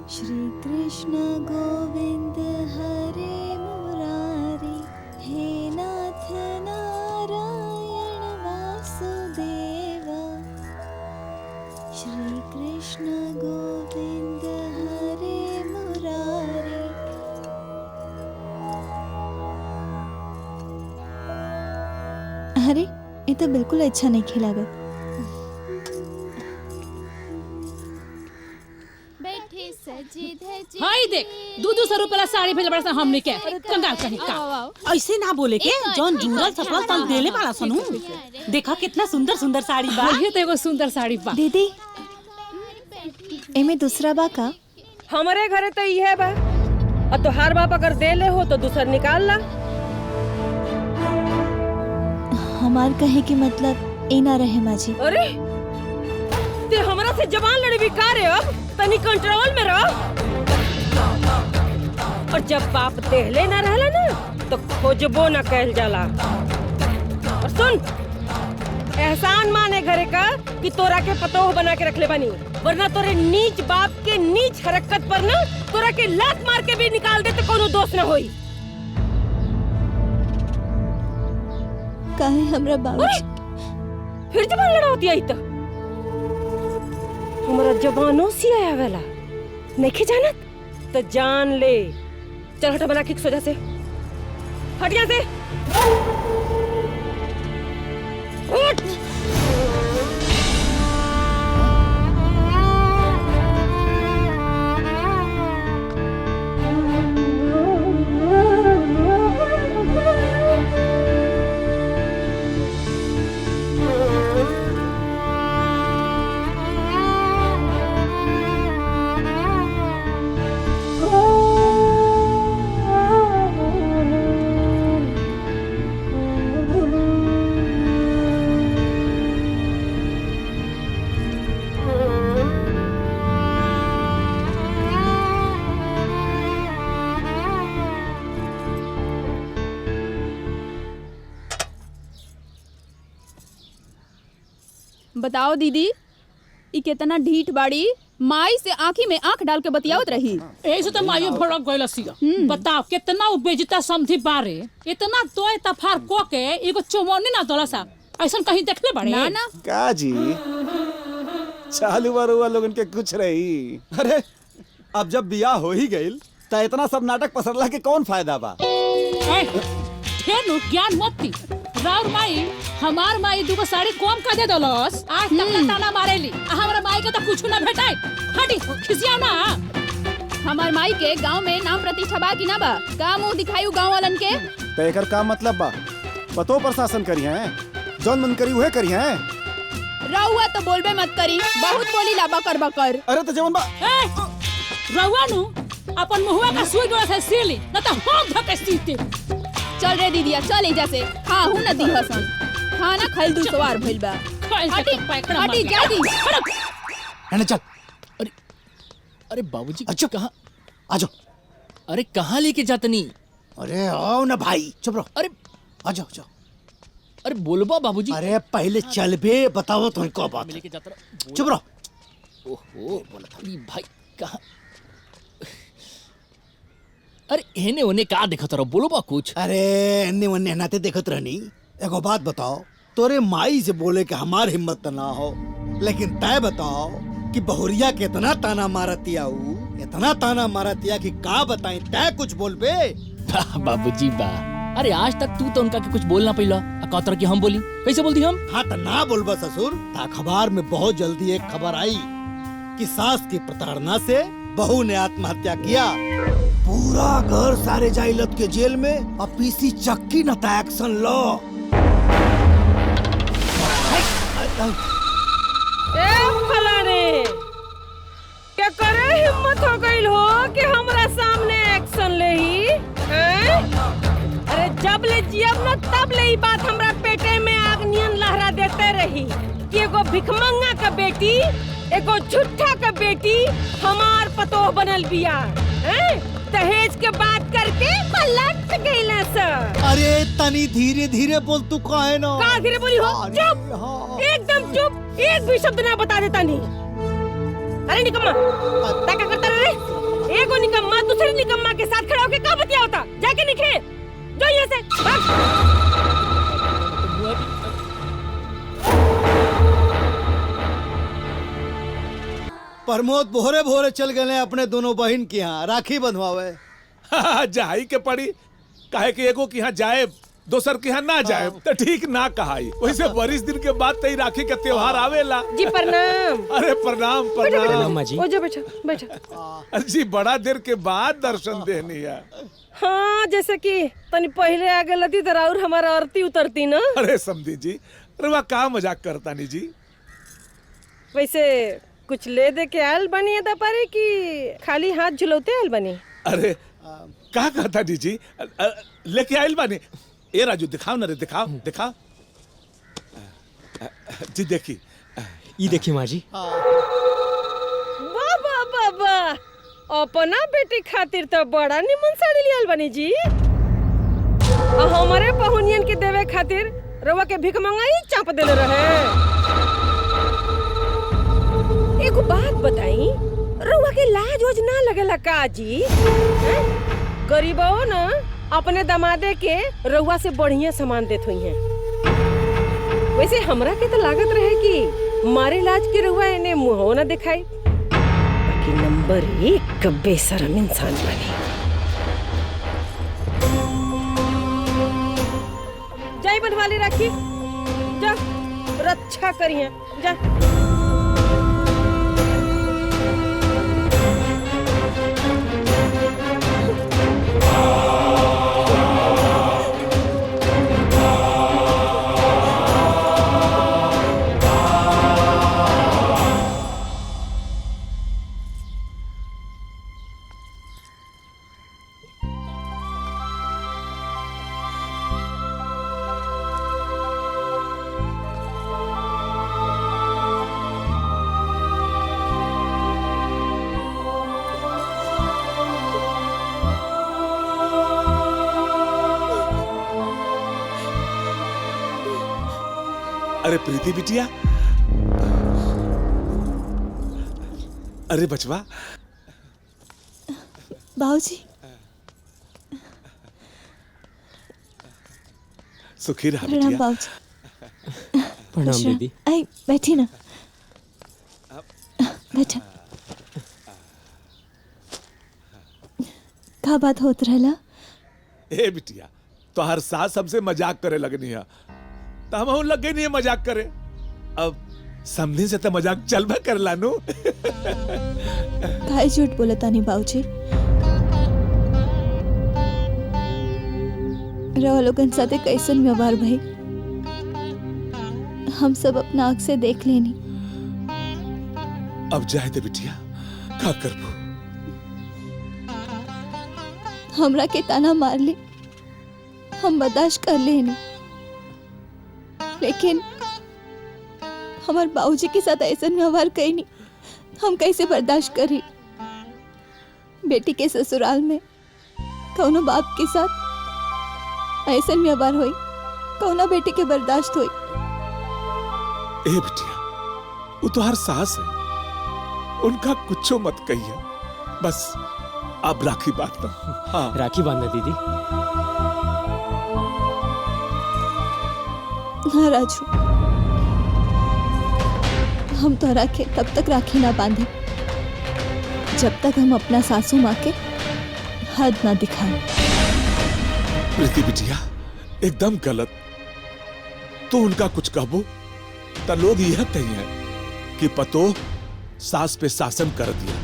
श्री कृष्ण गोविंद हरे मुरारी, हे नाथ नारायण वासुदेवा। श्री कृष्ण गोविंद हरे मुरारी। अरे ये तो बिल्कुल अच्छा नहीं खिलागा। हाय देख 200 रुपया साड़ी भेज बड़ा हमने के कंगाल कहीं का। ऐसे ना बोले के जौन जुड़ल सफल तन देले वाला सनू। देखा कितना सुंदर सुंदर साड़ी बा। ये तो एगो सुंदर साड़ी बा। दीदी एमे दूसरा बा का? हमारे घरे तो ये बा। और तो हर बाप अगर देले हो तो दूसर निकाल ला। हमार कहे की मतलब ए ना रहे माँ जी। अरे ते हमरा से जबान लड़ी भी का रे अब तनी कंट्रोल में रहो। और जब बाप देहले ना रहला ना तो खोजबो ना कहल जाला। और सुन एहसान माने घरे का कि तोरा के पतोह बना के रखले बनी, वरना तोरे नीच बाप के नीच हरकत पर ना तोरा के लातमार के भी निकाल दे तो कोनो दोष ना होई। काहे हमरा बाबूजी फिर जबान लड़ावती आई तो हमारा जबानों से आया वाला नहीं जानत तो जान ले। चल हटा बना के सोजा से हट यहाँ से उठ। बताओ दीदी ई कितना ढीठ बाड़ी। माई से आँखी में आँख डाल के बतियावत रही। ऐसे तो मायो भड़क गइल सिया। बताओ कितना बेइज्जता समझी बारे। इतना तो तफार को के एगो चोमौनी ना तोला सा ऐसा कहीं देखले बड़े ना ना का जी चालू वाला लोगन के कुछ रही। अरे अब जब बियाह हो ही गइल त इतना सब नाटक पसरला के कौन फायदा बा। ठेनु ज्ञान मत पी। राउर माई हमार माई दुगो साड़ी कम का दे दलस। आज तक ना ताना मारेली। हमरा माई के तो कुछ ना भेटाई। हटी खिसिया ना। हमार माई के गांव में नाम प्रतिष्ठा बा कि ना बा? का मुंह दिखायू गांव वालन के? तो एकर का मतलब बा? पतो प्रशासन करी हैं, जौन मन करी उहे करी हैं। रउआ तो बोलबे मत करी, बहुत बोली ला बकर बकर। अरे तो जवन बा रउआ नु अपन मुहवा का सुई डोरा से सीली न त हम धके सीते। चल रे दीदिया चल एजा से। हाँ हूँ न दी हसन खाना खाइल दू सवार भइल बा। हटी हटी जा दी। है चल। अरे अरे बाबूजी अच्छा कहाँ आ जाओ। अरे कहाँ लेके जातनी? अरे आओ ना भाई चुप रहो। अरे आ जाओ जाओ। अरे बोलबा बाबूजी। अरे पहले चल बे बताओ तुम को बात लेके जाता रहा। चुप रहो। ओहो बोला भाई कहाँ? अरे एने ओने का देखत रहो बोलो बा कुछ। अरे एने वन्ने नाते देखत रहनी। एगो बात बताओ तोरे माई से बोले कि हमार हिम्मत ना हो, लेकिन तय बताओ कि बहुरिया के इतना ताना मारतिया इतना ताना मारतिया कि का बताई तय कुछ बोल बे। बाबूजी बा अरे आज तक तू तो उनका के कुछ बोलना पहला कहतर कि हम बोली कैसे बोलती हम? हाँ तो ना बोलबा ससुर। अखबार में बहुत जल्दी एक खबर आई कि सास की प्रताड़ना से बहू ने आत्महत्या किया। पूरा घर सारे जाइलत के जेल में अब पीसी चक्की न था एक्शन लो। फलाने क्या करे हिम्मत हो गई हो कि हमरा सामने एक्शन ले ही? अरे जब ले जियब न तब ले ही बात हमरा पेटे में आग नियन लहरा देते रही कि एगो भिखमंगा का बेटी एगो झूठा का बेटी हमार पतोह बनल बिया। दहेज के बात करके पलट गईला सर। अरे तनी धीरे धीरे बोल तू काहे ना? का धीरे बोली हो? चुप एकदम चुप। एक भी शब्द ना बता देता नहीं। अरे निकम्मा क्या करता रे? निकम्मा के साथ खड़ा होके का बतिया होता? जाके निकले, जो यहाँ से भाग। प्रमोद भोरे भोरे चल गए अपने दोनों बहन के यहाँ राखी बंधवावे। जाई के पड़ी काहे कि एगो के यहाँ जाए दोसर के यहाँ ना जाए तो ठीक ना कहाई। वैसे 22 दिन के बाद तई राखी का त्योहार आवेला। जी प्रणाम। अरे प्रणाम प्रणाम। ओ जो बैठा बैठा। जी बड़ा देर के बाद दर्शन देनी है। हाँ जैसे कि तनी पहले आ गलती तो और हमारा आरती उतरती ना। अरे समझी जी रुआ का मजाक करता नहीं जी। वैसे कुछ ले दे के आयल बनी है दपारी की खाली हाथ झुलौते आयल बनी? अरे का कहता जी लेके आयल बानी। ए राजू दिखाओ ना रे, दिखाओ दिखाओ जी। देखी ये देखी माँ जी। वाह वाह वाह वाह, अपना बेटी खातिर तो बड़ा निमन साड़ी लियल बनी जी। हमारे पहुनियन के देवे खातिर रवा के भिख मंगाई चाप देले रहे। एगो बात बताई, रवा के लाज वोज ना लगेला का जी? गरीबो ना अपने दमादे के रउआ से बढ़िया सामान देत हुई हैं। वैसे हमरा के तो लागत रहे कि मारे लाज के रउआ इन्हें मुंहो ना दिखाई, बाकी नंबर 1 का बेशरम इंसान बने। जाई बनवाली राखी, जा रक्षा करिए जा। अरे प्रीति बिटिया, अरे बचवा। बाबूजी सुखी रहा प्रणाम बिटिया। बाबूजी। प्रणाम दीदी। आई बैठी ना, बैठा। का बात होत रहला? ए बिटिया तो हर सास हमसे मजाक करे लगनी है तो हम लगे नहीं है मजाक करे। अब समझने से तो मजाक चल भी कर लानू। काहे झूठ बोलता नहीं बाबूजी? रवा लोगन साथे कैसन व्यवहार भाई हम सब अपना आँख से देख लेनी। अब जाए दे बिटिया, का करबो? हमरा के ताना मार ले हम बर्दाश्त कर लेनी, लेकिन हमार बाबूजी के साथ ऐसा व्यवहार कहीं नहीं, हम कैसे बर्दाश्त करी? बेटी के ससुराल में कौनो बाप के साथ ऐसा व्यवहार होई, कौनो बेटी के बर्दाश्त होई? ए बिटिया वो तो हर सास है, उनका कुछो मत कहिए। बस अब राखी बात ना। हाँ राखी बांधना दीदी। हाँ राजू, हम तो राखे तब तक राखी ना बांधे जब तक हम अपना सासू माँ के हद ना दिखाएं। प्रीति बिटिया एकदम गलत। तो उनका कुछ कहबो तो लोग यह कहिए कि पतो सास पे शासन कर दिया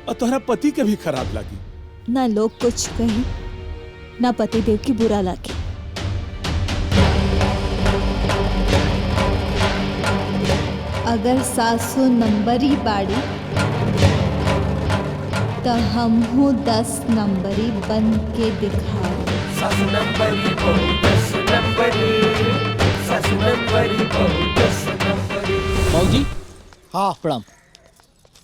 और तुम्हारा पति के भी खराब लगी। ना लोग कुछ कहें ना पति देव की बुरा लगे। अगर सासू नंबरी बाड़ी तो हम हूँ 10 नंबरी बन के दिखाओ। बाबूजी हाँ प्रणाम।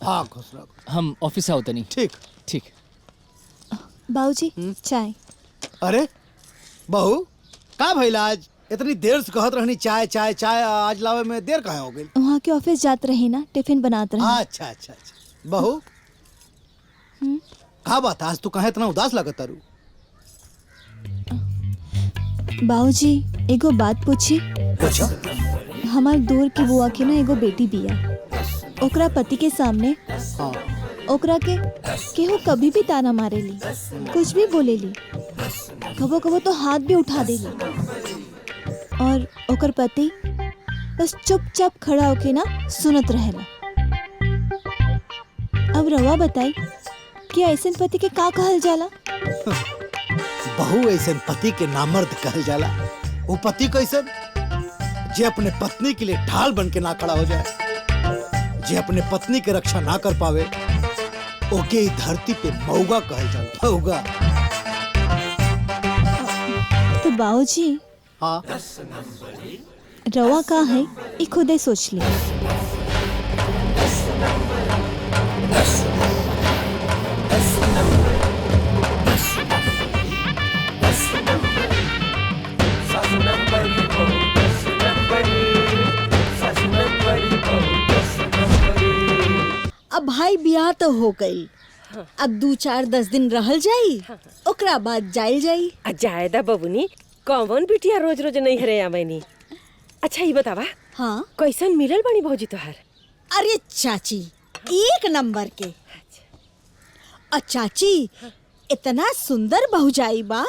हाँ खुश रहो। हम ऑफिस से होते नहीं। ठीक। ठीक। बाबूजी चाय। अरे बहू का भइल आज इतनी देर से कहत रहनी चाय चाय चाय, आज लावे में देर काहे हो गई? वहाँ के ऑफिस जात रही ना, टिफिन बनात रही। अच्छा अच्छा अच्छा। बहू का बात आज तू कहाँ इतना उदास लगत तारू? बाबूजी एगो बात पूछी। पूछो। हमार दूर की बुआ के ना एगो बेटी बिया। ओकरा पति के सामने हाँ। ओकरा के केहू कभी भी ताना मारेली, कुछ भी बोलेली, कबो कबो तो हाथ भी उठा देली। और ओकर पति बस चुपचाप खड़ा होके ना सुनत रहेला। अब रवा बताई कि ऐसन पति के का कहल जाला? बहु ऐसन पति के नामर्द कहल जाला। वो पति कैसन जे अपने पत्नी के लिए ढाल बन के ना खड़ा हो जाए, जे अपने पत्नी के रक्षा ना कर पावे, ओके ई धरती पे मऊगा कहल जाला। मऊगा। तो बाबूजी हाँ रवा का है ये खुदे सोच ले। अब भाई ब्याह तो हो गई, अब 2-4-10 दिन रहल जाई, ओकरा बाद जाइल जाई। जायदा बबुनी कौन बिटिया रोज रोज नहीं हरे आवेनी। अच्छा ये बतावा, हाँ कैसन मिलल बनी भौजी तोहार? अरे चाची एक नंबर के। और चाची इतना सुंदर भौजाई बा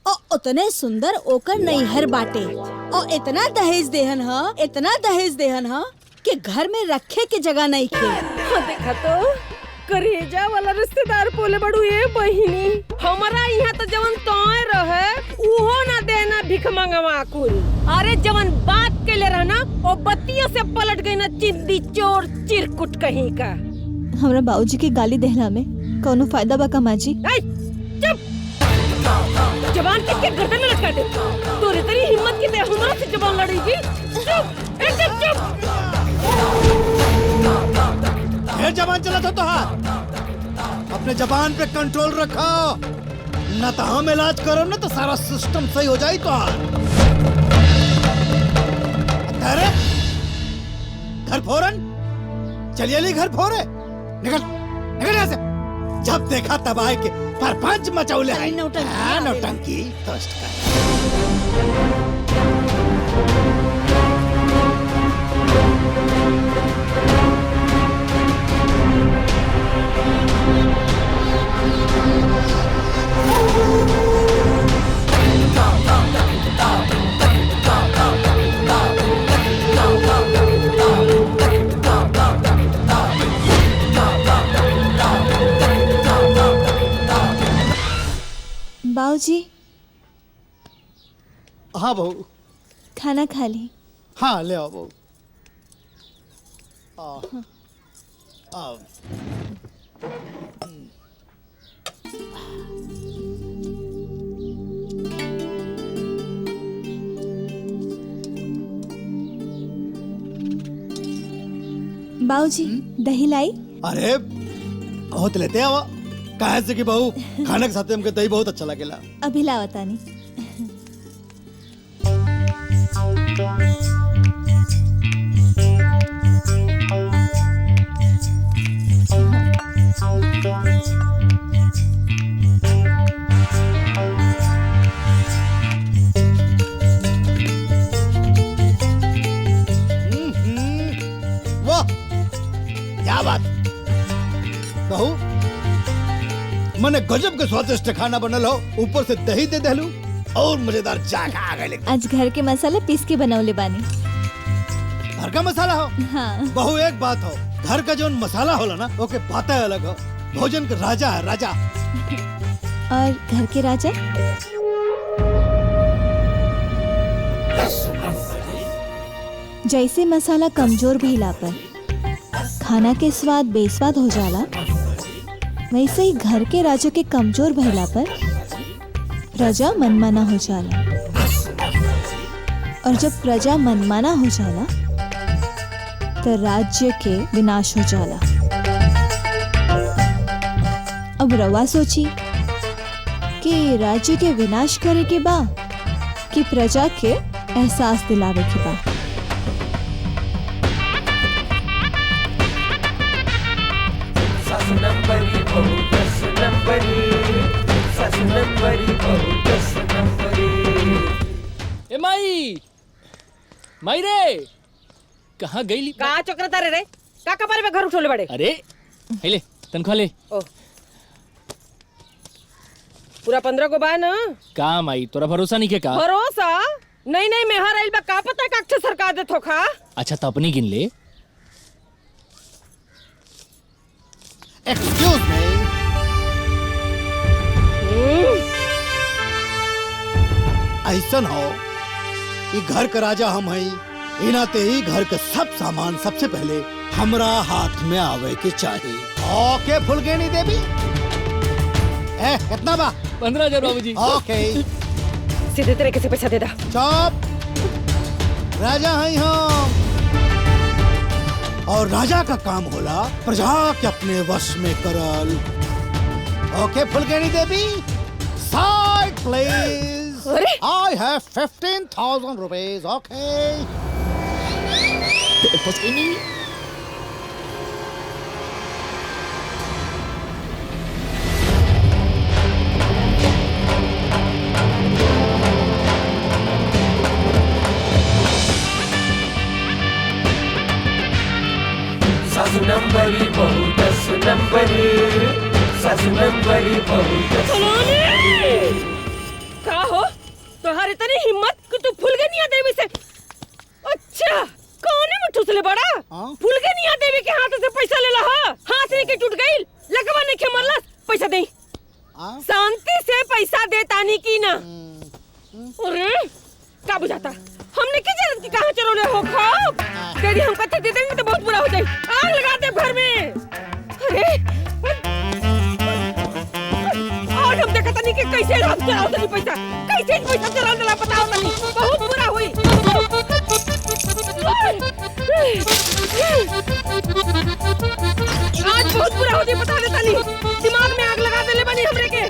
और उतने सुंदर ओकर नैहर बाटे और इतना दहेज देहन ह, इतना दहेज देहन ह कि घर में रखे के जगह नहीं खे। देखा तो करेजा वाला रिश्तेदार बोले बड़ू ये बहिनी, हमारा यहाँ तो जवन तोय रहे उहो ना देना भिख मंगवा कुल। अरे जवन बात के ले रहना ओ बत्तियों से पलट गई ना चिंदी चोर चिरकुट कहीं का। हमरा बाबूजी के गाली देहला में कोनो फायदा बा का माँ जी? चुप! जबान के गर्दन में लटका दे। तोरे तेरी हिम्मत की हमरा से जबान लड़ेगी? चुप! एकदम चुप! ढेर जबान चला था तोहार। अपने जबान पे कंट्रोल रखो, न तो हम इलाज करो ना तो सारा सिस्टम सही हो जाए। तोहार अरे घर फोरन चलिए ली घर फोरे। निकल निकल यहाँ से। जब देखा तब आए के परपंच मचौले हैं। नौटंकी दोस्त का। बाबूजी हाँ बहू खाना खा ली। हाँ ले आओ बहू। आओ। बाबूजी दही लाई। अरे बहुत लेते हैं वो कहे से कि बहू खाने के साथ हमके दही बहुत अच्छा लगेला। अभी लावतानी। वाह क्या बात बहू, मने गजब के स्वादिष्ट खाना बनल हो, ऊपर से दही दे देलू और मजेदार जागा आ गए। आज घर के मसाले पीस के बनावले बानी। घर का मसाला हो? हाँ। बहू एक बात हो, घर का जो मसाला होला ना ओके बातें अलग हो। भोजन का राजा है राजा। और घर के राजा? जैसे मसाला कमजोर भइला पर खाना के स्वाद बेस्वाद हो जाला, वैसे ही घर के राजा के कमजोर भइला पर प्रजा मनमाना हो जाला। और जब प्रजा मनमाना हो जाला तो राज्य के विनाश हो जाला। अब रवा सोची कि राज्य के विनाश करे के बा कि प्रजा के एहसास दिलावे के बा। Number माई रे कहाँ गई? का चक्रता रे का कपारे में घर उठोले बड़े? अरे ले तनख्वाह ले। ओ पूरा 15 को बा ना? काम आई तोरा भरोसा नहीं के का? भरोसा नहीं नहीं मैं हर आइल बा का पता का अक्षर सरकार दे थोखा। अच्छा तो अपनी गिन ले। एक्सक्यूज मी, ऐसन हो ये घर का राजा हम हई, इनाते ही घर का सब सामान सबसे पहले हमरा हाथ में आवे के चाहिए। ओके फुलगेनी देवी, कितना बा? 15,000 बाबूजी। ओके सीधे तरीके से पैसा दे दा। चुप, राजा हई हम, और राजा का काम होला प्रजा के अपने वश में करल। Okay Phulgeni Devi, side please. I have 15,000 rupees. Okay. सासुनंबरी बहुत सुनंबरी, सासुनंबरी बहुत। का हो तोहार इतनी हिम्मत कि तू फुलगनिया देवी से? अच्छा कौने में ठुसले बड़ा? फुलगनिया देवी के हाथ से पैसा ले ला। हाथ नहीं के टूट गई, लगवा नहीं के मरला। पैसा दे, शांति से पैसा दे तानी की ना। अरे का बुझाता हमने की जरूरत की कहां चलोले हो? खाओ तेरी हम कत्थे दे देंगे तो बहुत बुरा हो जाए। आग लगा दे घर में। अरे और हम देखा तनी कि कैसे रात चलाओ तनी पैसा, कैसे पैसा चलाओ तला बताओ तनी, बहुत बुरा हुई। आज बहुत बुरा हो जाए बता दे तनी, दिमाग में आग लगा देले बनी हमरे के,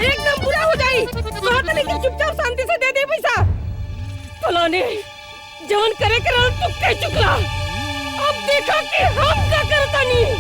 एकदम बुरा हो जाई। कहा तनी कि चुपचाप शांति से दे दे पैसा। फलाने जान करे करल तू कह चुकला, अब देखा कि हम क्या करता नहीं।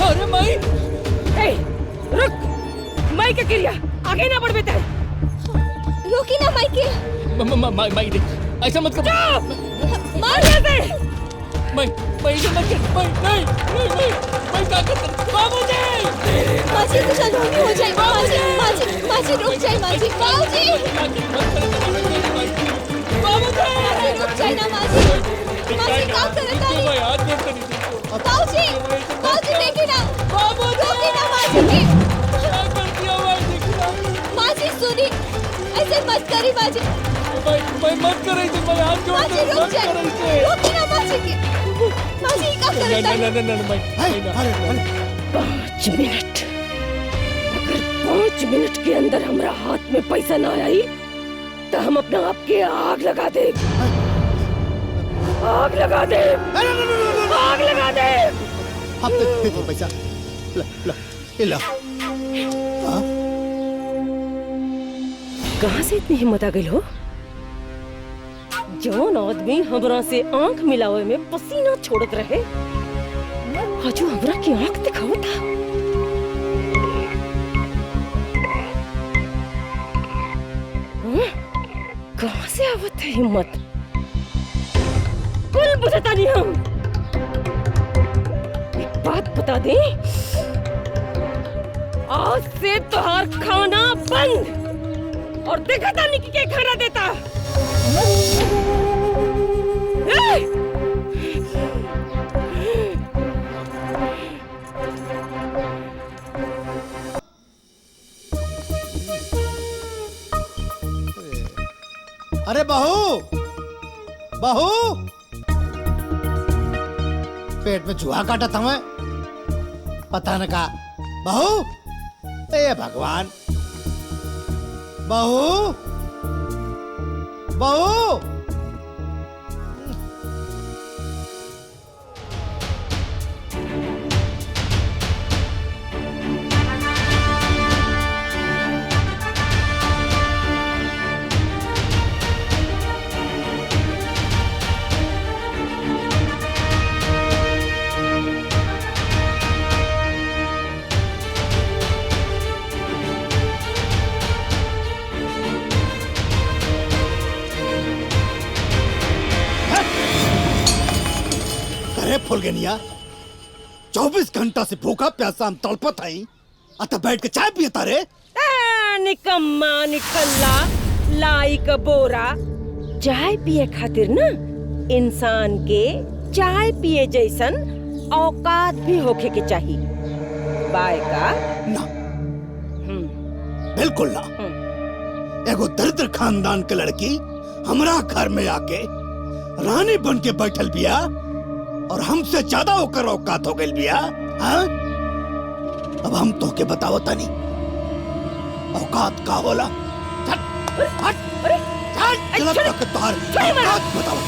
अरे माई, रुक, माई के क्रिया आगे ना बढ़ बेटा। रोकी ना माई के। माई देख ऐसा मत कर। मार दे माई ऐसा मत कर। माई माई क्या कर? बाबूजी माजी कुछ अनहोनी हो जाए। माजी रुक जाए। माजी बाबूजी रुक जाए ना। माजी क्या करता है? बाबूजी देखी ना, रोकी ना माजी के। माजी सुनी, ऐसे मत करी माजी। मत कर ऐसे, मैं हाथ जोड़ माजी रुक जाए, रोकी ना माजी के। माजी क्या करता है? 5 मिनट, अगर 5 मिनट के अंदर हमारा हाथ में पैसा ना आई तो हम अपने आप के आग लगा दे। आग लगा दे, आग लगा दे। अब दे दो पैसा, ला। कहाँ से इतनी हिम्मत आ गई हो? जौन आदमी हमरा से आंख मिलावे में पसीना छोड़त रहे, आज हमरा की आंख दिखावता। कहाँ से आवत है हिम्मत? कुल बुझता नहीं हम। एक बात बता दे, आज से तोहार खाना बंद, और देखा था नहीं कि क्या खाना देता। अरे बहू, पेट में चूहा काटा था मैं, पता न का। बहू, ए भगवान, बहू बहू फुलगनिया 24 घंटा से भूखा प्यासा हम तड़पत हई अतः बैठ के चाय पियता रे निकम्मा निकल्ला लाई का बोरा चाय पिए खातिर ना इंसान के चाय पिए जैसन औकात भी होखे के चाहिए बाय का ना बिल्कुल ना एगो दरिद्र खानदान के लड़की हमरा घर में आके रानी बन के बैठल बिया और हमसे ज्यादा होकर औकात हो गई बिया। हाँ? अब हम तो के बताओ तनी औकात का होला। औकात बताओ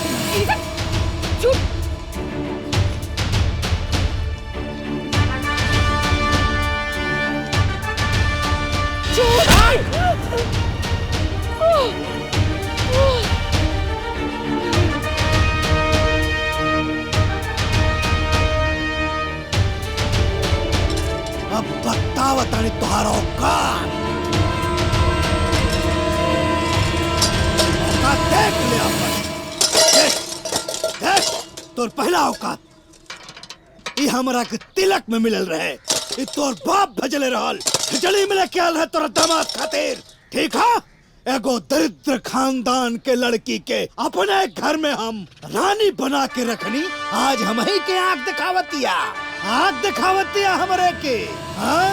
अब बताओ तानी तुम्हारा औकात देख ले देख तोर पहला औकात ये हमरा के तिलक में मिलल रहे ये तोर बाप भजले रहल खिचड़ी में लेके आल है तोरा दामाद खातिर ठीक है एगो दरिद्र खानदान के लड़की के अपने घर में हम रानी बना के रखनी आज हम ही के आंख दिखावतिया हमरे के हाँ?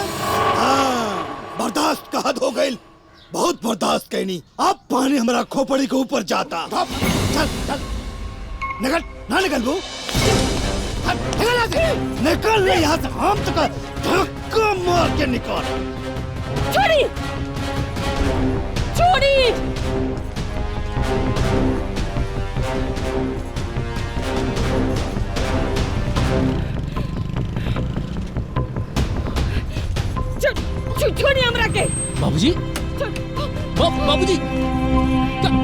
हाँ, बर्दाश्त का हद हो गई बहुत बर्दाश्त कहनी अब पानी हमारा खोपड़ी के ऊपर जाता चल चल निकल ना निकल वो निकल यहाँ से हम तो धक्का मार के निकल छोड़ी छोड़ी छोड़ी हमरा के बाबूजी बाबूजी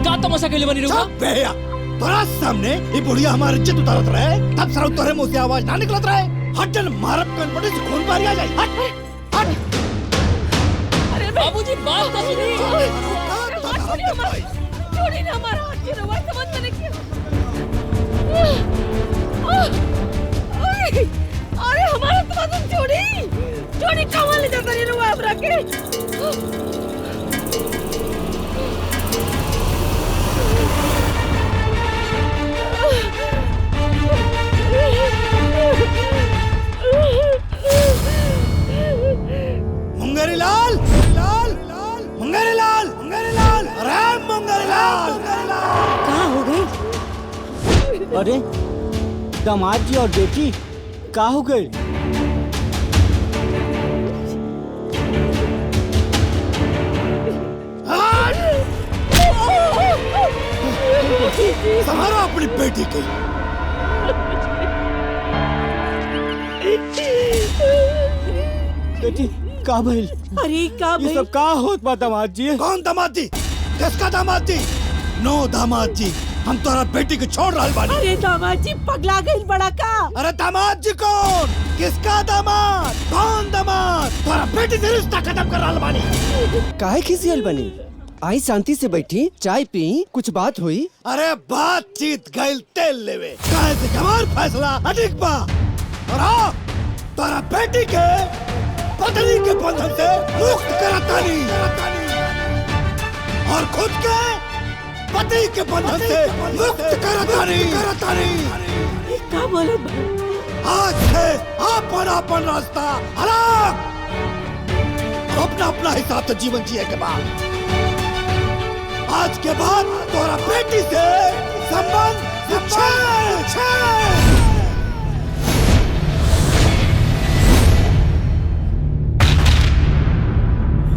का तमाशा के लिए बनी रहुआ बेया तोरा सामने ये बुढ़िया हमारी इज्जत उतारत रहे तब सर तोरे मुंह से आवाज ना निकलत रहे हटन मारब कन पड़े से खून बारी आ जाए हट हट अरे बाबूजी बात तो सुनिए छोड़ी ना हमारा हाथ की रवा समझ में नहीं अरे हमारा तुम छोड़ी खावा ले जाता नहीं रवा हमरा के मुंगेरी लाल राम मुंगेरी लाल कहाँ हो गई अरे दामाद जी और बेटी कहाँ हो गए सहारा अपनी बेटी की बेटी का भइल अरे का ये सब का होत बा दामाद जी कौन दामाद जी किसका दामाद जी नो दामाद जी हम तोरा बेटी को छोड़ रहा बानी अरे दामाद जी पगला गई बड़ा का अरे दामाद जी कौन किसका दामाद कौन दामाद तोरा बेटी से रिश्ता खत्म कर रहा बानी काहे खिसियल बनी आई शांति से बैठी चाय पी कुछ बात हुई अरे बातचीत गइल तेल लेवे काहे से हमार फैसला अधिक बा और हाँ तोरा बेटी के पत्नी के बंधन से मुक्त करातानी और खुद के पति के बंधन से मुक्त करातानी क्या बोले आज से अपन रास्ता अलग अपना अपना हिसाब से जीवन जिए के बाद आज के बाद तोरा बेटी से संबंध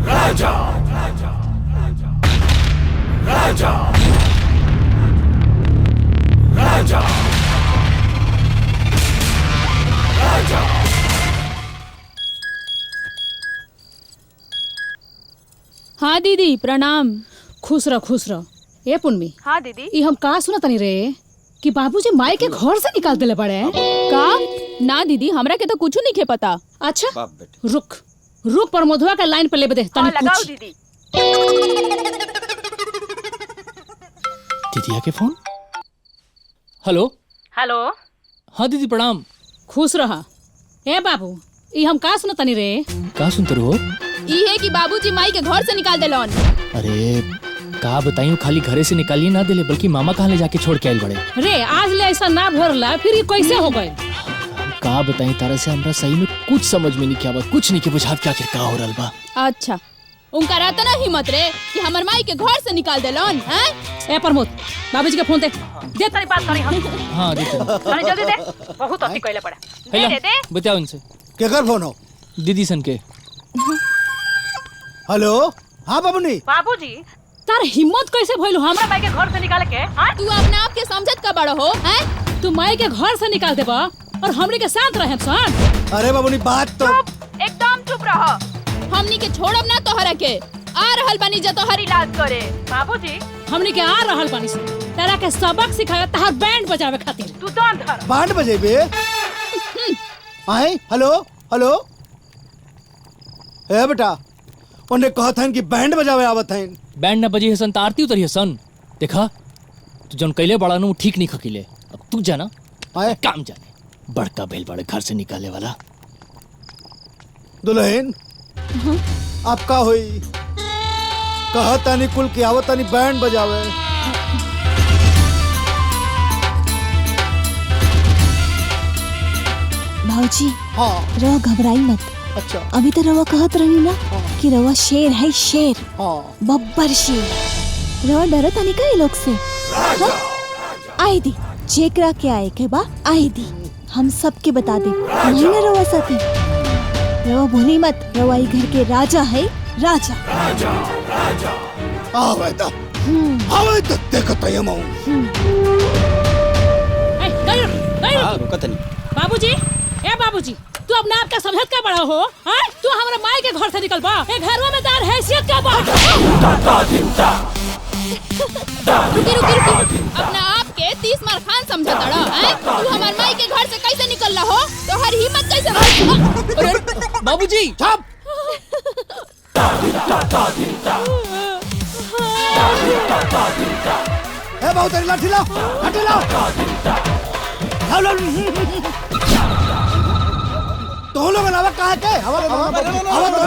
राजा हाँ दीदी प्रणाम। खुश रह ए पुन्नी। हाँ दीदी। ई हम का सुनत तनी रे कि बाबूजी माई के घर से निकाल देले बड़े। का? ना दीदी हमरा के तो कुछ नहीं के पता। अच्छा रुक प्रमोदवा का लाइन पे ले दे तनी लगाओ पूछ। दीदी। दीदिया के फोन। हेलो। हाँ दीदी प्रणाम। खुश रहा। ए बाबू ई हम का सुनत तनी रे? का सुनते रहो? ई है कि बाबूजी माई के घर से निकाल देलन। अरे का बताइयो, खाली घरे से निकालिए ना दिले बल्कि मामा कहाँ ले जाके छोड़ के आइल बड़े। रे आज ले ऐसा ना भरला फिर ये कैसे हो गए? का बताई तारा से हमरा सही में कुछ समझ में नहीं क्या बात, कुछ नहीं के बुझात क्या आखिर का हो रहल बा। अच्छा उनका रहता ना हिम्मत रे कि हमर माई के घर से निकाल देलन हैं? ए प्रमोद बाबूजी के फोन दे तनी बात करी हम। हां दे तनी जल्दी दे, बहुत अति कइले पड़ा। दे बताओ उनसे केकर फोन हो? दीदी सन के। हेलो। हाँ बाबूनी। बाबूजी तार हिम्मत कैसे भइलो हमरा माई के घर से निकाले के? हां तू अपने आप के समझत का बड़ा हो हैं? तू माई के घर से निकाल देबा और हमनी के साथ रहे सन। अरे बाबूनी बात तो एकदम चुप रह। हमनी के छोड़ब ना तोहरा के। आ रहल बानी जा तोहर इलाज करे। बाबूजी हमनी के आ रहल बानी से तेरा के सबक सिखावे तहार बैंड बजावे खातिर। तू दान धर। बैंड बजेबे? आए हेलो हेलो। ए बेटा उन्हें कहत हन कि बैंड बजावे आवत हन। बैंड न बजी हसन त आरती उतरी हसन। देखा तू जौन कैले बड़ा नु ठीक नहीं खकीले। अब तू जाना आए काम जाने बड़का बेल बड़े घर से निकाले वाला। दुल्हन आप का होई? कहता नहीं कुल की आवत नहीं बैंड बजावे। भाऊजी हाँ रवा घबराई मत। अच्छा अभी तो रवा कहत रही ना कि रवा शेर है शेर। हाँ बब्बर शेर। रवा डरत नहीं का ये लोग से? हाँ? आई दी जेकरा के आए के बा आई दी हम सबके बता दे। नहीं ना रवा साथी रवा भूली मत। रवा ये घर के राजा है राजा। आवे तो देखत है हम। ए गयो हां रुकत नहीं। बाबूजी ए बाबूजी तू अपने आप का समझत का बड़ा हो? हां तू हमरा माई के घर से निकल बा। ए घरवा में तार हैसियत क्या बा? रुकी अपना आप के 30 मार खान समझत अड़ा हैं? तू हमर माई के घर से कैसे निकल रहा हो? तोहर हिम्मत कैसे भइल? अरे बाबूजी चुप। ए बहुत तेरी लाठी लाओ लाठी लाओ। तो लोग लावा कहाँ के? हवा हवा तो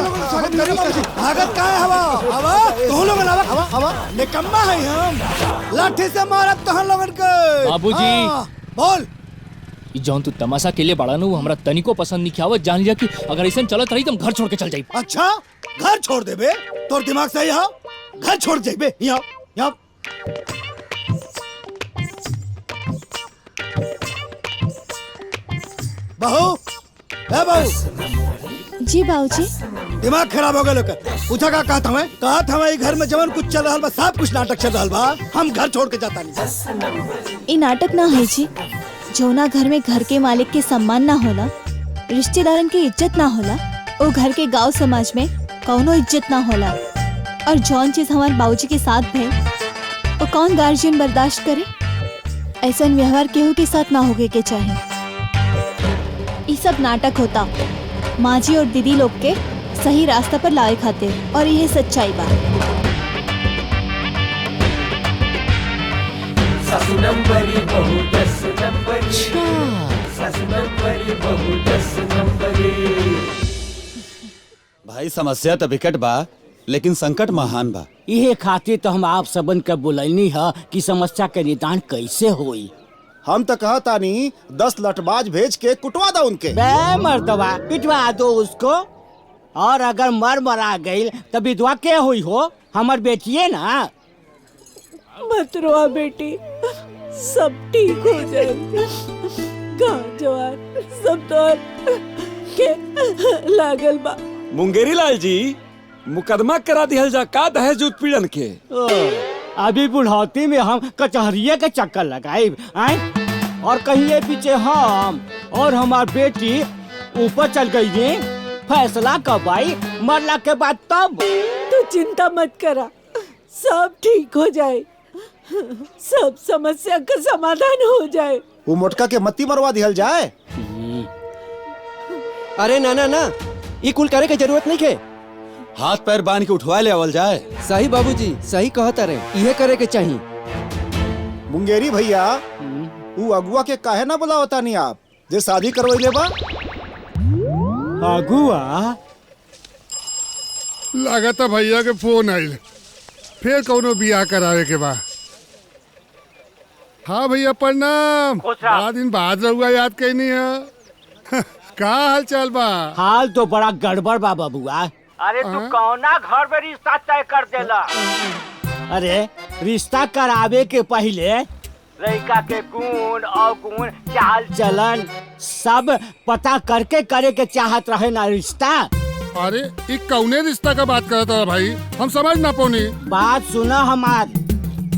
लोग स्वागत करी स्वागत कहाँ है? हवा हवा तो लोग लावा हवा हवा निकम्मा है हम। लाठी से मारब तो हम लोगन के। बाबूजी बोल। ई जौन तू तमाशा के लिए बड़ा नु हमरा तनिको पसंद नहीं आवत। जान लिया कि अगर ऐसा चलत रही तो हम घर छोड़ के चल जाई। अच्छा घर छोड़ देबे? तोर दिमाग सही है? घर छोड़ जाइबे? यहाँ यहाँ बहू ए बहू। जी बाबूजी। दिमाग खराब हो गया लोग। पूछा का कहा था मैं घर में जवन कुछ चल रहा बा सब कुछ नाटक चल रहा बा। हम घर छोड़ के जाता नहीं। ये नाटक ना है जी। जोना घर में घर के मालिक के सम्मान ना होला, रिश्तेदारन के इज्जत ना होला, वो घर के गांव समाज में कौनो इज्जत ना होला। और जौन चीज हमारे बाबूजी के साथ भइल वो कौन गार्जियन बर्दाश्त करे? ऐसा व्यवहार केहू के साथ ना होके के चाहे। ये सब नाटक होता माँ जी और दीदी लोग के सही रास्ता पर लाए खातिर। और यह सच्चाई बात। सासू नंबरी बहू 10 नंबरी। सासू नंबरी बहू 10 नंबरी। भाई समस्या तो विकट बा लेकिन संकट महान बा। इहे खातिर तो हम आप सबन के बुलैनी है कि समस्या के निदान कैसे होई। हम तो कहता नहीं 10 लटबाज भेज के कुटवा दो उनके। बे मर्दवा पिटवा दो उसको। और अगर मरा गई तो विधवा के हुई हो? हमार बेटिए ना। मत रोआ बेटी, सब ठीक हो जाएगा। गाँव जवान सब तो के लागल बा। मुंगेरी लाल जी मुकदमा करा दिहल जा का दहेज उत्पीड़न के। अभी बुढ़ौती में हम कचहरिया के चक्कर लगाए और कहीं पीछे हम और हमार बेटी ऊपर चल गई है। फैसला कब आई? मरला के बाद तब। तू चिंता मत करा, सब ठीक हो जाए, सब समस्या का समाधान हो जाए। वो मोटका के मत्ती मरवा दिहल जाए। अरे ना ना ना, ये कुल करे के जरूरत नहीं के। हाथ पैर बांध के उठवा ले आवल जाए। सही बाबूजी, सही कहता रहे, यह करे के चाहिए। मुंगेरी भैया, वो अगुआ के काहे ना बुलावता नहीं आप, जे शादी करवैले बा? अगुआ लागता भैया के फोन आइल, फिर कौनो बियाह करावे के बा। हाँ भैया प्रणाम, बड़ा दिन बाद रहुआ याद कैनी है। का हाल चाल बा? हाल तो बड़ा गड़बड़ बा बबुआ। अरे तू कौना घर में रिश्ता तय कर देला? अरे रिश्ता करावे के पहले लड़का के गुण अवगुण चाल चलन सब पता करके करे के चाहत रहे ना रिश्ता। अरे ये कौने रिश्ता का बात करता है भाई, हम समझ ना पौनी। बात सुना हमार,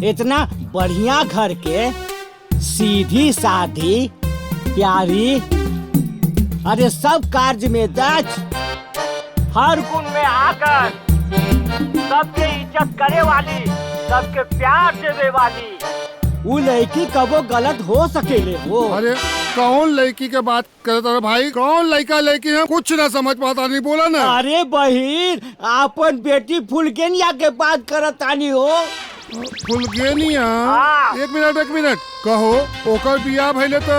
इतना बढ़िया घर के सीधी साधी प्यारी, अरे सब कार्य में दक्ष, हर गुण में आकर सबके इज्जत करे वाली, सबके प्यार देवे वाली। वो लड़की कबो गलत हो सकेले वो। अरे कौन लड़की के बात करता है भाई? कौन लड़का लड़की है, कुछ ना समझ पाता, नहीं बोला ना। अरे बहिन, आपन बेटी फुलगेनिया के बात करत आनी हो। फुलगेनिया? एक मिनट कहो, ओकर बियाह भइले तो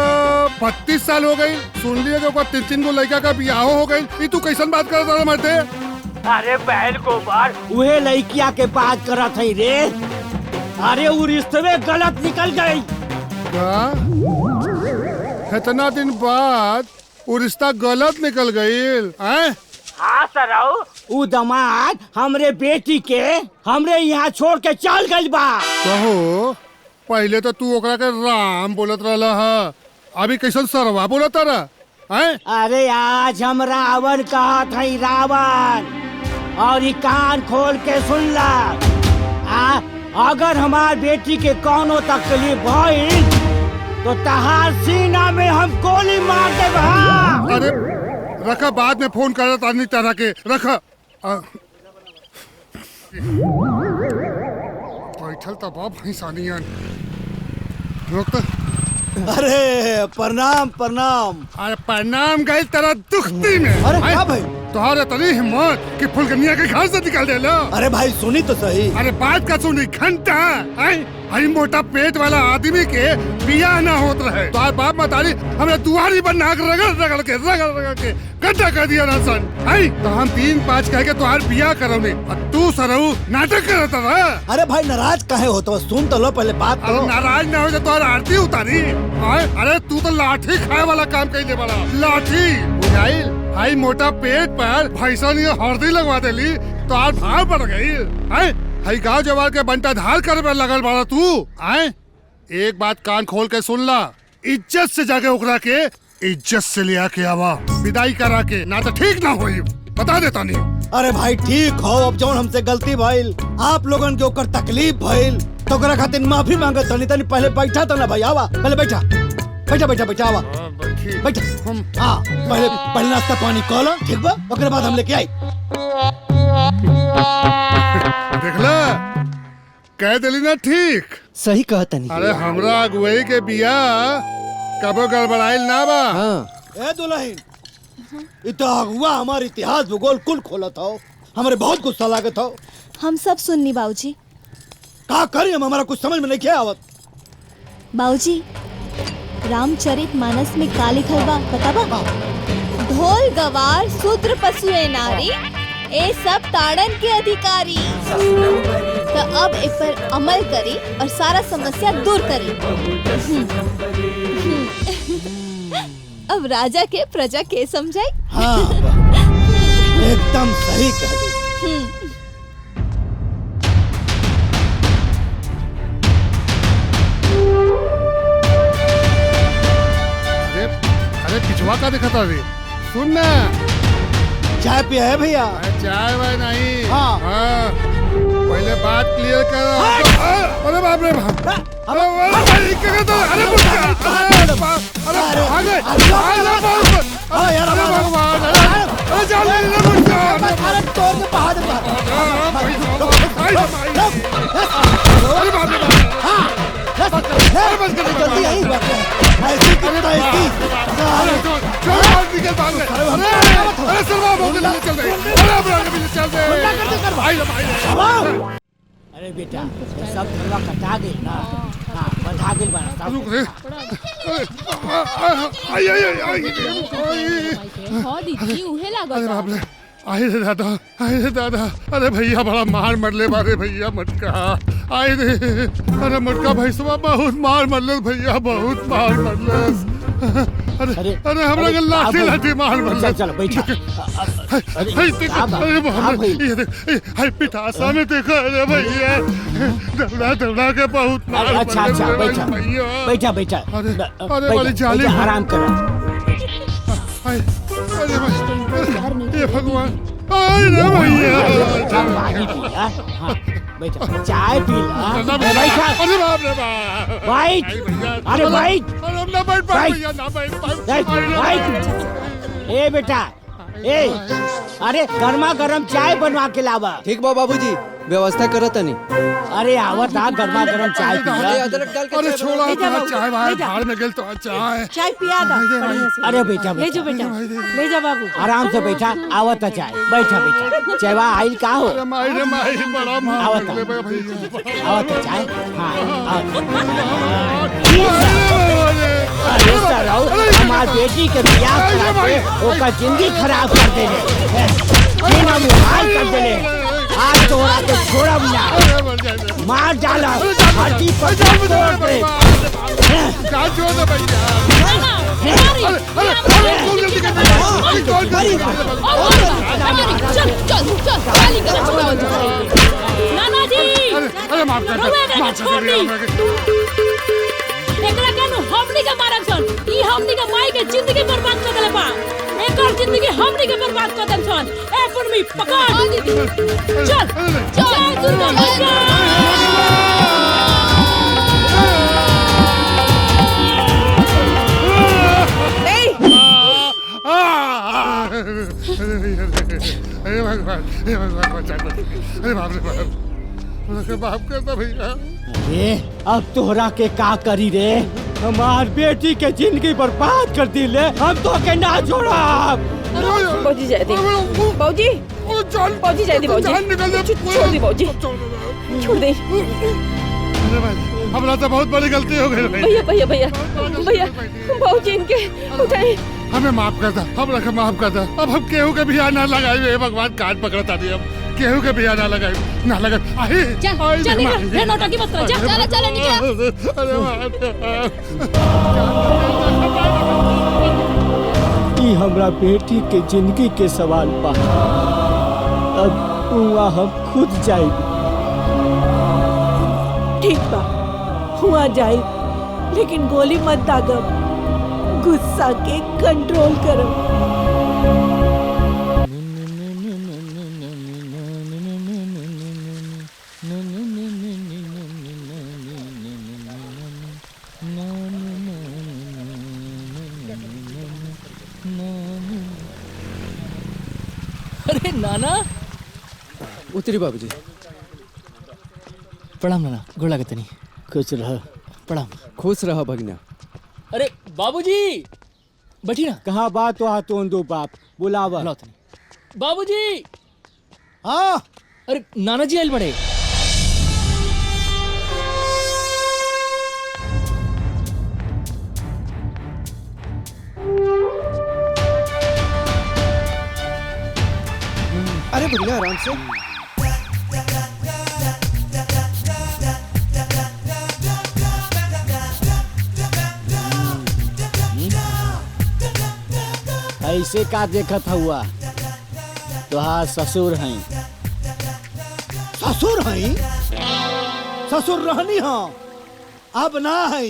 32 साल हो गई। सुन लिए कि ओकर 3 गो लड़का का बियाह हो गई। ये तू कैसन बात करता है मर्दे? अरे बहन को बार वह लड़किया के बात करत है रे। अरे वो रिश्ते में गलत निकल गई। इतना दिन बाद वो रिश्ता गलत निकल गई? हाँ सराऊ, वो दामाद हमरे बेटी के हमरे यहाँ छोड़ के चल गई बा। कहो, पहले तो तू ओकरा के राम बोलत रहला है, अभी कैसन सरवा बोलत रहा? अरे आज हम रावण कहत है, रावण। और ये कान खोल के सुन ला, अगर हमार बेटी के कौनो तकलीफ भइल तो तहार सीना में हम गोली मार देब। अरे रखा, बाद में फोन कर तानी तरह के रखा। बैठल तो बाप भैंसानियन रोक। अरे प्रणाम प्रणाम। अरे प्रणाम गई तेरा दुखती में। अरे क्या भाई तुम्हारे इतनी हिम्मत कि फुलगनिया के घर से निकाल दे लो। अरे भाई सुनी तो सही। अरे बात का सुनी, घंटा हरी मोटा पेट वाला आदमी के बियाह ना होत रहे तो आज बाप मतारी हमें दुआरी पर नाक रगड़ के गड्ढा कर दिया ना सन। तो हम 3-5 कह के तुहार बियाह करोगे और तू सरऊ नाटक करता रहा। अरे भाई नाराज काहे होता हो, सुन तो लो पहले बात तो। अरे नाराज ना हो तो तुहार आरती उतारी। अरे तू तो लाठी खाए वाला काम कहीं बड़ा लाठी बुझाइल। भाई मोटा पेट पर भैंसा ने हल्दी लगवा देली तो आज भाव पड़ गई। हाई गाँव जवार के बंटा धार करे पर लगल बाड़ा तू। एक बात कान खोल के सुन ला, इज्जत से जाके उकरा के इज्जत से ले आके आवा, विदाई करा के, ना तो ठीक ना होई, बता देता नहीं। अरे भाई ठीक हो, अब जौन हमसे गलती भइल, आप लोगन के ओकर तकलीफ भइल तो ओकरा खातिर माफी मांगत तनी पहले बैठा तो ना भाई, आवा पहले बैठा आवा बैठा। हाँ पहले नाश्ता पानी कॉल ठीक बा, ओकरे बाद हम लेके आई। देखला कह दिली ना ठीक। सही कहता नहीं। अरे हमरा अगुवाई के बियाह कबो गड़बड़ाइल ना बा। ए दुल्हन, इतना अगुआ हमारे इतिहास भूगोल कुल खोलत हो, हमारे बहुत गुस्सा लागत हो। हम सब सुननी बाबूजी। का करी हम, हमारा कुछ समझ में नहीं क्या आवत। बाबूजी रामचरित मानस में का लिखल बा पता बा? ढोल गवार शूद्र पशुए नारी, ए सब ताड़न के अधिकारी। तो अब इस पर अमल करी और सारा समस्या दूर करी। अब राजा के प्रजा के समझाई। हाँ, एकदम सही कह दी। अरे पिछवा का दिखा था रे, सुन ना। चाय पिया है भैया? चाय वाय नहीं। हाँ। पहले बात क्लियर कर। अरे बाप रे बाप, अरे जल्दी आई ऐसी कितना ऐसी अरे निकल भाग ले अरे सरवा हो गया चल दे अरे अभी चल दे भाई भाई अरे बेटा सब धरवा कटा गई ना हाँ बंधा गई बना रुक रे आई आई आई हो दीदी उहे लागत अरे बाप रे आई रे दादा अरे भैया बड़ा मार मरले बारे भैया मटका आई रे अरे मटका भैसवा बहुत मार मरले भैया बहुत मार मरले अरे हमरा के लाठी मार मरले चल बैठा अरे बाप ये देख हाय पिठासा में देखो अरे भैया दौड़ा के बहुत मार अच्छा बैठा बैठा बैठा अरे वाली जाली आराम कर अरे ये भगवान अरे भैया बैठा चाय पी ला बैठा अरे बाप रे बाप बैठ अरे बैठ अरे ना बैठ भैया ना बैठ ए बेटा ए अरे गर्मा गर्म चाय बनवा के लावा ठीक बा बाबूजी व्यवस्था करत नहीं अरे आवत आ गर्मा गर्म चाय पिया अदरक डाल के अरे छोड़ा चाय भाई भाड़ में गेल तो चाय पिया दा अरे बेटा ले जा बेटा ले जा बाबू आराम से बैठा आवत चाय बैठा बैठा चायवा आइल का हो अरे माई बड़ा मार आवत चाय हां अरे सराउ हमार बेटी के बियाह करा के ओका जिंदगी खराब कर देले बिना मुहाल कर देले आज तोरा के छोड़ब ना मार डाला हड्डी पर तोड़ दे का छोड़ दे भैया नाना जी अरे माफ कर एकरा कानू हमनी के मारब सन ई हमनी के माई के जिंदगी बर्बाद कर देले बा एकर जिंदगी हमनी के बर्बाद कर देन सन ए पुरमी पकड़ चल चल दुर्गा मैया अरे भगवान बचा दो अरे बाप रे बाप माफ कर दो भैया अरे अब तोहरा के का करी रे हमार बेटी के जिंदगी बर्बाद कर दी ले हम तो के ना छोड़ा बाबूजी जाए दे बाबूजी बाबूजी जाए दे बाबूजी छोड़ दे बाबूजी छोड़ दे अरे भाई हमरा तो बहुत बड़ी गलती हो गई भैया भैया भैया भैया बाबूजी इनके उठाए हमें माफ कर दो हमरा के माफ कर दो अब हम केहू के बियाह ना लगाई भगवान काट पकड़ता नहीं अब केहू के बियाह ना लगाई ना लगा आई चल निकल रे नौटंकी मत कर चल चल निकल अरे ई हमरा बेटी के जिंदगी के सवाल बा अब हुआ हम खुद जाए ठीक बा हुआ जाए लेकिन गोली मत दागब गुस्सा के कंट्रोल करो अरे नाना उतरी बाबूजी प्रणाम नाना गोड़ लागत नहीं खुश रह प्रणाम खुश रह भगना अरे बाबूजी बैठी ना कहाँ बात हो तो दो बाप बुलावा बाबूजी हाँ अरे नाना जी आयल बड़े अरे भगना आराम से ऐसे का देखत हुआ तुहार ससुर हैं ससुर हैं ससुर रहनी हाँ अब ना है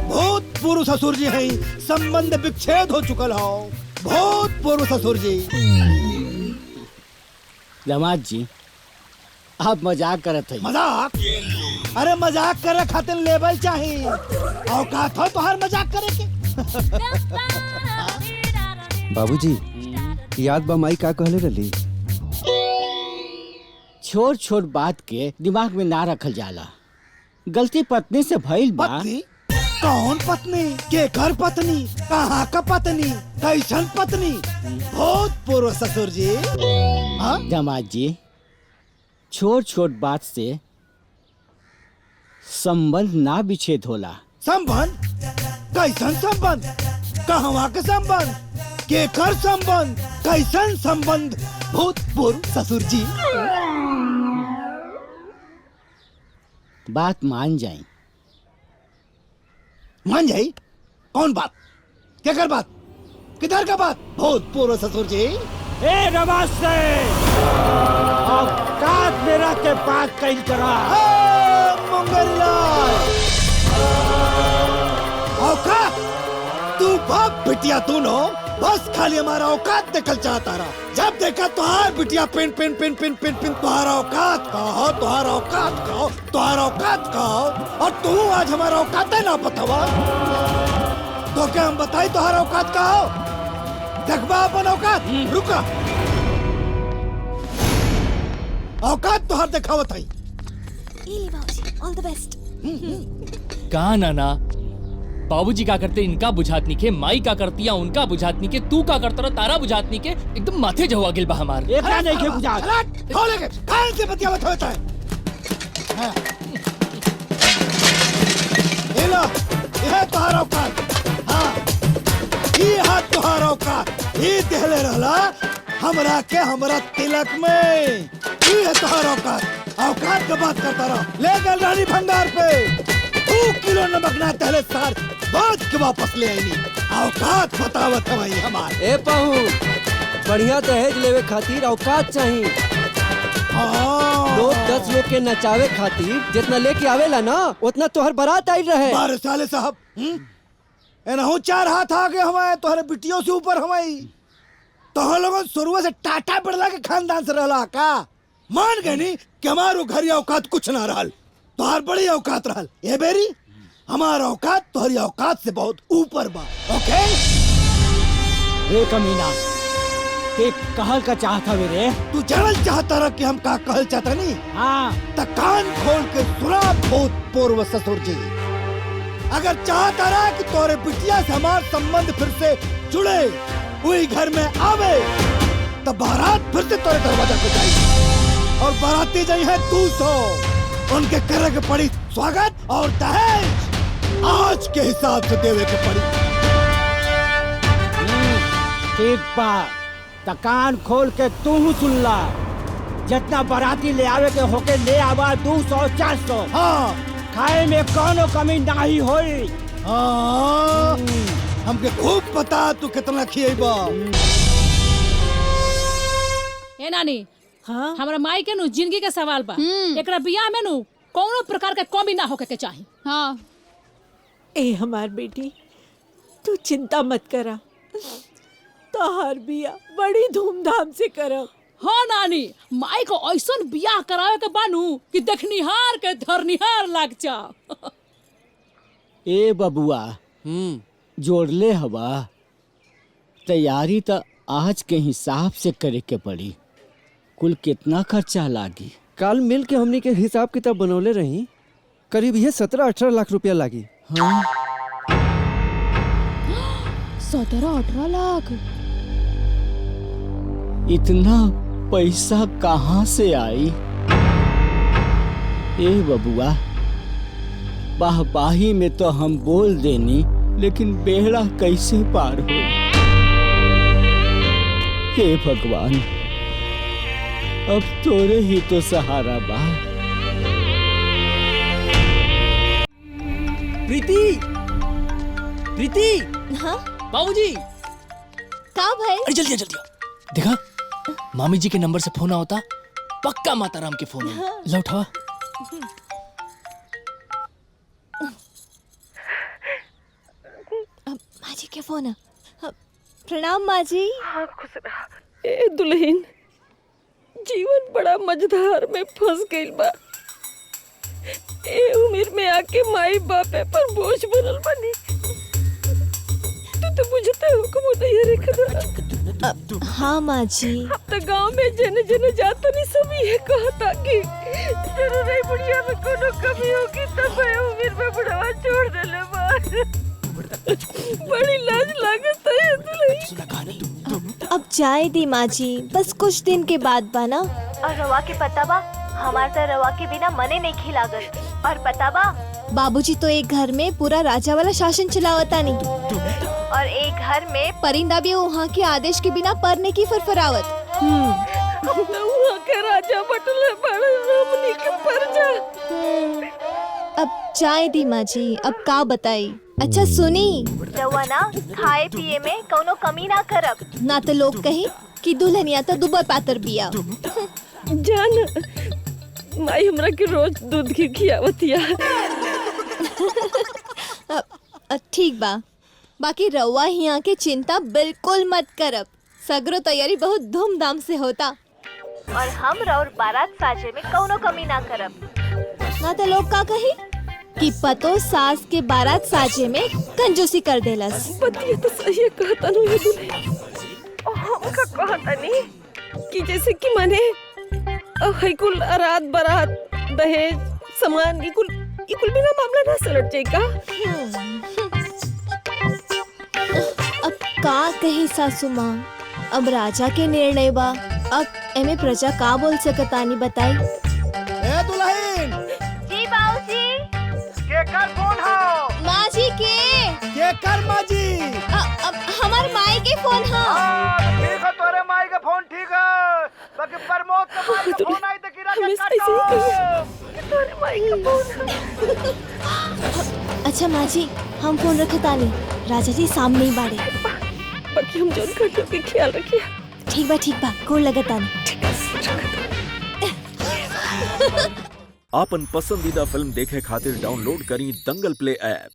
बहुत पूर्व ससुर जी हैं संबंध विच्छेद हो चुकल हो बहुत पूर्व ससुर जी दामाद जी आप मजाक करत हैं मजाक अरे मजाक करे खातिर लेवल चाहिए औकात हो तोहार मजाक करे के बाबूजी याद बा माई का कहले रही छोट छोट बात के दिमाग में ना रखल जाला गलती पत्नी से भइल बा। पत्नी? कौन पत्नी? के घर पत्नी? कहाँ का पत्नी? कैसन पत्नी? बहुत पूर्व ससुर जी। हाँ? दामाद जी, छोट छोट बात से संबंध ना विच्छेद होला। संबंध? कैसन संबंध? कहवा के संबंध? के कर संबंध? कैसन संबंध? भूतपूर्व ससुर जी। बात मान जाए। मान जाई? कौन बात? क्या कर बात? किधर का बात? भूतपूर्व ससुर जी। ए नमस्ते, औकात मेरा के बात कहीं करा। मंगललाल, औकात? तू बाप बिटिया तू नो, बस खाली हमारा औकात निकल चाहता रहा। जब देखा तुहार बिटिया pin pin pin pin pin pin तुहारा औकात कहो, तुहारा औकात कहो, तुहारा औकात कहो, और तू आज हमारा औकात है ना बतावा। तो क्या हम बताई तुहारा औकात कहो? देखबा अपन औकात। रुका, औकात तुहार दिखावत है। ऑल द बेस्ट। कहा नाना, बाबूजी का करते इनका बुझातनी के, माई का करती या उनका बुझातनी के, तू का करता रहा तारा बुझातनी के, एकदम माथे जवा गिल बा हमार। ये क्या नहीं के बुझात? खोले के कान से बतिया होता है। हाँ। ये लो, यह तुहार औकात। हाँ, ये हाथ तुहार औकात। ये देहले रहला हमरा के हमरा तिलक में। ये है तुहार औकात। औकात का बात करता रहो। ले गल रानी भंगार पे 2 किलो नमक ना तहले सार बात के वापस ले आई। औकात बतावत है भाई हमार। ए पहू, बढ़िया दहेज लेवे खातिर औकात चाहिए। लोग 10 लोग के नचावे खातिर जितना लेके आवेला ना, उतना तोहर बारात आई रहे। 12 साले साहब, एनहु 4 हाथ आगे हमारे तोहरे बिटियों से ऊपर हमारी। तो लोगों शुरू से टाटा बिरला के खानदान से रहला का। मान गए नी कि हमारो घर औकात कुछ ना रहल, तोहर बड़ी औकात रहल। ये बेरी हमारा औकात तोहरी औकात से बहुत ऊपर बा। ओके? रे कमीना, ते कहल का चाहता वे रे? तू जानल चाहता रहा कि हम का कहल चाहता नहीं? हाँ। त कान खोल के सुना भूतपूर्व ससुर जी। अगर चाहता रहा कि तोरे बिटिया से हमार संबंध फिर से जुड़े, वही घर में आवे, तो बारात फिर से तोरे दरवाजा पे जाई, और बाराती जाई है 200। उनके करे के पड़ी स्वागत और दहेज आज के हिसाब से देवे के पड़ी। ठीक बा, त कान खोल के तू सुन ला। जितना बाराती ले आवे के होके ले आवा, 200-400। हाँ, खाए में कोनो कमी नहीं होई। हाँ, हमके खूब पता तू कितना खिएबा। ए नानी, हाँ? हमारा माई के नु जिंदगी के सवाल बा। एकरा बियाह में नु कोनो प्रकार के कमी ना होके के चाहिए। हाँ। ए हमार बेटी, तू चिंता मत करा, तोहर बियाह बड़ी धूमधाम से करब। हाँ नानी, माई को ऐसन बियाह करावे के बानू कि देखनिहार के धरनिहार लाग जाओ। ए बबुआ, जोड़ले हवा, तैयारी तो आज के हिसाब से करे के पड़ी। कुल कितना खर्चा लागी? कल मिल के हमनी के हिसाब किताब बनौले रही, करीब ये 17-18 लाख रुपया लागी। हाँ? 17-18 लाख? इतना पैसा कहाँ से आई? ए बबुआ, बाहबाही में तो हम बोल देनी, लेकिन बेड़ा कैसे पार हो? हे भगवान, अब तोरे ही तो सहारा बा। प्रीति, प्रीति। हाँ? बाबूजी। का भाई? अरे जल्दी जल्दी देखा, मामी जी के नंबर से फोन होता, पक्का माता राम के फोन है। लो उठावा। माँ जी के फोन है। प्रणाम माँ जी। हाँ, खुश रहा। ए दुल्हन, जीवन बड़ा मझधार में फंस गइल बा। ए उम्र में आके माई बापे पर बोझ बनल बनी। तू तो बुझते हो कबो नहीं रे खदा। हाँ माँ जी। अब तो गांव में जने जने जातो नहीं सब ये कहता कि जरूर नहीं बुढ़िया में कोनो कमी होगी तब उम्र में बुढ़ावा छोड़ देले बार। बड़ी लाज लागत है दुल्हन। अब जाए दी माँ जी, बस कुछ दिन के बाद बना। और रवा के पता बा हमार तो रवा के बिना मने नहीं खिलागल। और पता बा बाबूजी तो एक घर में पूरा राजा वाला शासन चलावता नहीं, और एक घर में परिंदा भी वहाँ के आदेश के बिना परने की फरफरावत। वहाँ के राजा बटले बड़े रामनी के परजा। अब जाए दी माँ जी, अब का बताई। अच्छा सुनी, रवा ना खाए पिए में कोनो कमी ना करब, ना तो लोग कही कि दुल्हनिया तो दुबर पातर बिया। जान माई हमरा के रोज दूध घी खियावतिया। ठीक बा, बाकी रउआ हिया के चिंता बिल्कुल मत करब। सगरो तैयारी बहुत धूमधाम से होता। और हम और बारात साजे में कोनो कमी ना करब। ना तो लोग का कही कि पतो सास के बारात साजे में कंजूसी कर देलस। पतिया तो सही कहता नु ये दुल्हन। हम का कहता नहीं कि जैसे कि माने है कुल रात बारात दहेज सामान इकुल बिना मामला ना सलट जाए का। अब का कही सासू माँ, अब राजा के निर्णय बा। अब एमे प्रजा का बोल सकतानी बताई। ए दुल्हन। जी बाबूजी। केकर फोन हो? माँ जी के। केकर माँ जी? अब हमार माई के फोन हा। ठीक है तोरे माई के फोन ठीक है, बाकी प्रमोद के माई के फोन आई तो गिरा के काटो। तोरे माई के फोन। अच्छा माँ जी, हम फोन रखतानी, राजा जी सामने ही बाड़े। बाकी हम जोन खटो के ख्याल रखिए। ठीक बा, कौन लगतानी। आपन पसंदीदा फिल्म देखे खातिर डाउनलोड करी दंगल प्ले ऐप।